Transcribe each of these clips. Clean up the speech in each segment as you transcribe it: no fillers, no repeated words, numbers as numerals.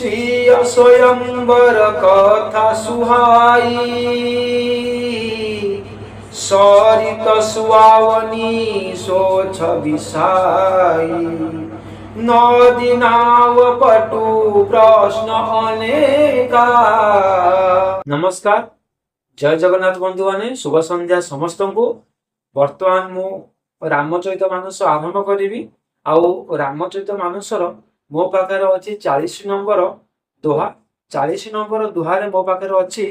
सिया स्वयंवर कथा सुहाई सरित सुहावनी सोच विसाई नदी नाव पटु प्रश्न अनेका। नमस्कार, जय जगन्नाथ बंधु माने शुभ संध्या समस्त को। वर्तमान मु रामचरित मानस आरंभ करी आउ रामचरित मानसर मो पाखे अच्छी 40 नंबर दोहा। 40 नंबर दोहार मो पाखे अच्छी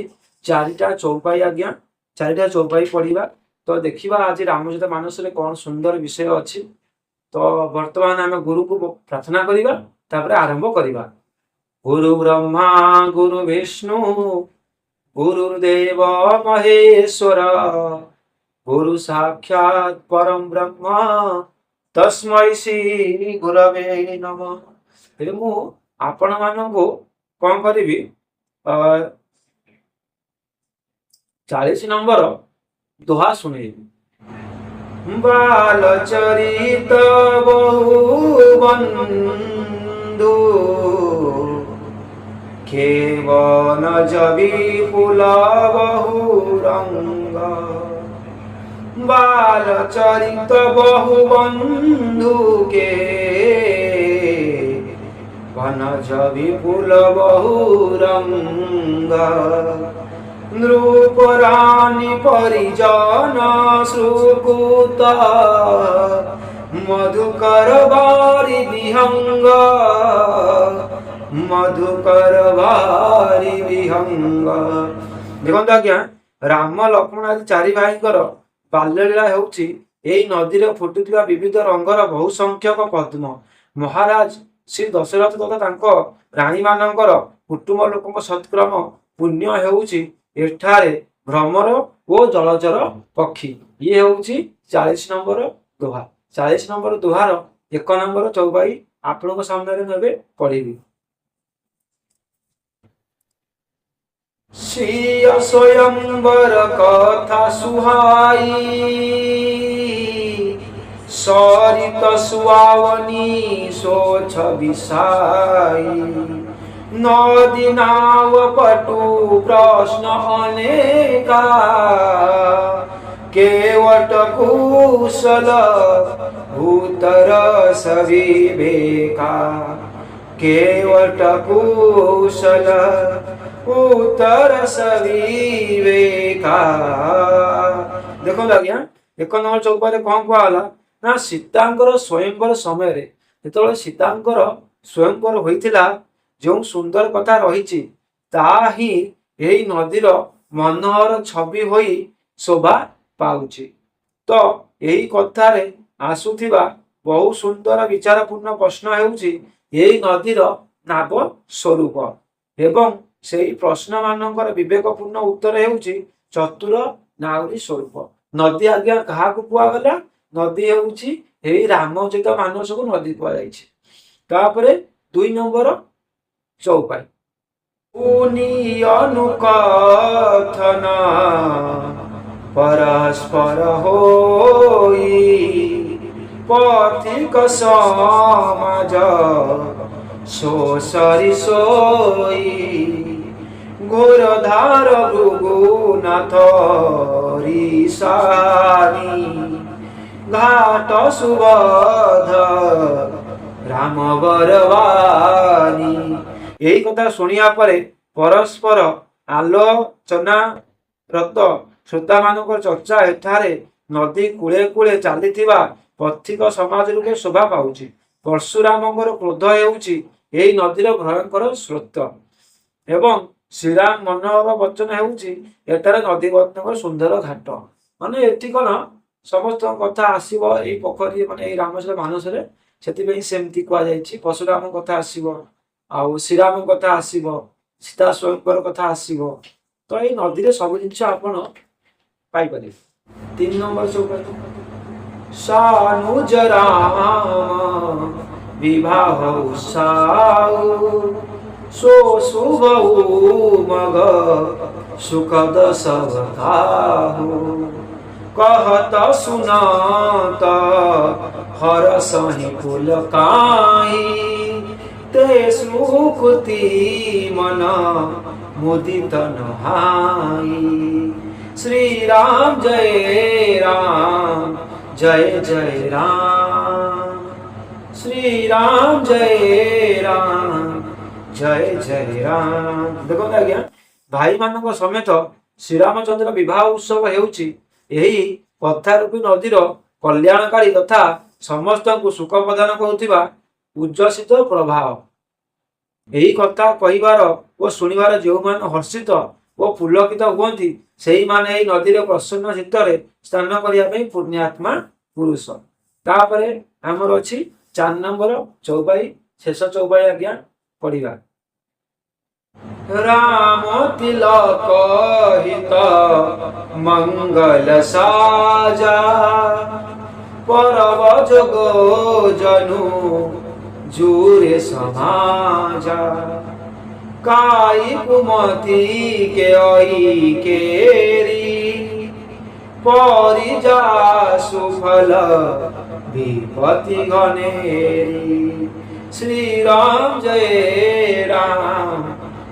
4टा चौपाई। आज्ञा 4टा चौपाई पढ़ा तो देखा आज रामचरित मानस कौन सुंदर विषय अच्छी। तो वर्तमान आम गुरु को प्रार्थना करवा तापर आरंभ करवा। गुरु ब्रह्मा गुरु विष्णु गुरुदेव महेश्वर गुरु साक्षात परम ब्रह्म तस्मै श्री गुरवे नमः। मु आपण मानू कौन करी 40 नंबर दोहा शुणी। बाल चरित बहु बंधु खेवन जबी पुल बहु रंग। बाल चरित बहु बंधु के वन जबी पुल बहु रंग। नृप रानी परिजन सुकुत मधुकर बारी विहंग। मधुकर बारी विहंग। देखो आज्ञा राम लक्ष्मण आदि 4 भाईंकर बाल्यलीला हेउछि एई नदी रे फुटुथिबा विविध रंगर बहु संख्यक पद्म। महाराज श्री दशरथ तथा तांको रानी मानकर कुटुंब लोकଙ୍କ सत्क्रम पुण्य हेउछि एठारे भ्रमर ओ जलचर पक्षी। ये हेउछि 40 नंबर दोहा। 40 नंबर दोहार 1 नंबर चौपाई आपनक सामने नेबे पढ़िबी। सिया स्वयंवर कथा सुहाई सरित सुहावनी सोच विसाई नदी नाव पटु प्रश्न अनेका। केवट कुशल भूतर सविवेका। केवट कुशल उत्तर सविवेका। देखो आज्ञा 1 नंबर चौपाई कौन कहला ना सीतांकर स्वयंवर समय जो सीतांकर स्वयंवर होइथिला जो सुंदर कथा रही ताही एही नदीर मनोहर छवि होई शोभा पाउछि। तो एही कथारे आसुथिबा बहु सुंदर विचारपूर्ण प्रश्न हेउछि एही नदीर नाव स्वरूप एवं सेही प्रश्न मानकर विवेकपूर्ण उत्तर हेउछि चतुर नाउरी स्वरूप। नदी आज्ञा कहा कुआगला नदी हेउछि एही रामचरित मानस को नदी कुआଯାଇଛି। तापरे 2 नंबर चौपाई उनी अनुकथन परस्पर होई पथिक समाज सोसरी सोई। घोरधार भृगुनाथ ऋषानी घाट सुबध राम बरवानी। यही कथा शुणिया परे परस्पर आलोचना रत श्रोता मानक चर्चा एठारे नदी कूले कूले चलीथिबा पथिक समाज रूपे शोभा पाउछि। परशुरामंकर क्रोध हेउछि एही नदीर भयंकर स्रोत एवं श्रीराम मनोहर वचन हेउछि एठारे नदी बंधक सुंदर घाट। माने एठी कोन समस्त कथा आसीबो एही पोखरी माने एही रामचरित मानस रे सेति सेमती कुआ जाइछि। परशुराम कथा आसीबो आउ श्रीराम कथा आसीबो सीता स्वयंवर कथा आसीबो। तो एही नदी रे सब जिंस आपण पाई पारे। 3 नंबर चौपाई सानुज राम विवाह उत्साह सो शुभ मग सुखद सवकाहु। कहत सुनात हर सही फूल काई ते सुकृति मन मुदित नहाई। श्री राम जय राम जय जय राम, श्री राम जय राम जय जय राम। देखो आज्ञा भाई मान समेत श्रीरामचंद्र विवाह उत्सव हेउची एही पथारूपी नदीर कल्याणकारी तथा समस्त को सुख प्रदान करुवा उज्जसित प्रभाव। यही कथा कहिबार और शुणिबार जो मान हर्षित और पुलकित हुअन्ति सेही माने एही नदीर प्रसन्न चित्तरे स्नान करिया पई पुण्यात्मा पुरुष। तापरे हमर अछि 4 नंबर चौपाई, शेष चौपाई आज्ञा पढ़िबा। राम तिलक हित मंगल साजा, परव जोगो जनु जूरे समाजा। काई कुमति के आई केरी, परिजा सुफल विपति घनेरी। श्री राम जय राम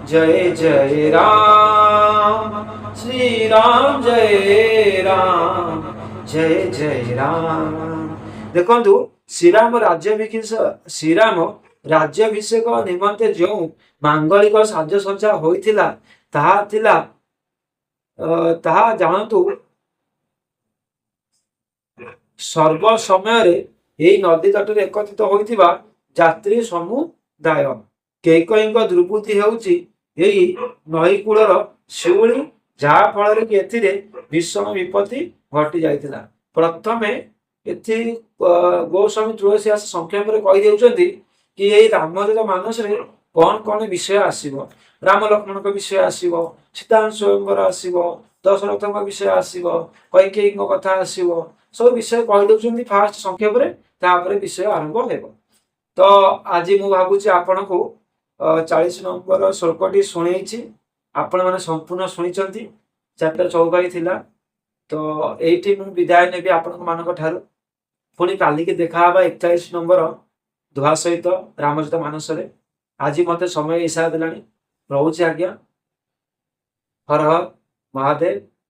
जय जय राम, श्री राम जय राम जय जय राम। देखंतु श्रीराम राज्याभिषेक निमंते जो मांगलिक साजसज्जा होइथिला ताहा जानतु सर्व समय रे नदी तट एकत्रित होइथिबा यात्री समुदाय कैकईक दुर्बुद्धि हेउची एही नई कूलर शिउली, जहा फल कि एथिरे भीषण विपत्ति घटी जाइथिला। प्रथमे एथि गोस्वामी तुलसी संक्षेप में कही देउचंती कि एही रामचरित मानस रे कौन कौन विषय आसीबो। राम लक्ष्मण का विषय आसीबो, सीता स्वयंवर आसीबो, दशरथ का विषय आसीबो, कैकेयी कथा आसीबो, सब विषय कही देउचंती फास्ट संक्षेप रे, तापरे विषय आरंभ हेबो। तो आज मु भाबुची आपण को 40 नंबर श्लोकटी शुणी आपण मैंने संपूर्ण शुणी चैप्टर चौपाई थिला। तो एठी मु विदाय नेबी आपण मानक ठारू। पुणी काली के देखा 41 नंबर धुआ सहित रामचरित मानस रे। आज मते समय इच्छा देलानी, रहुची आज्ञा। हर हर महादेव।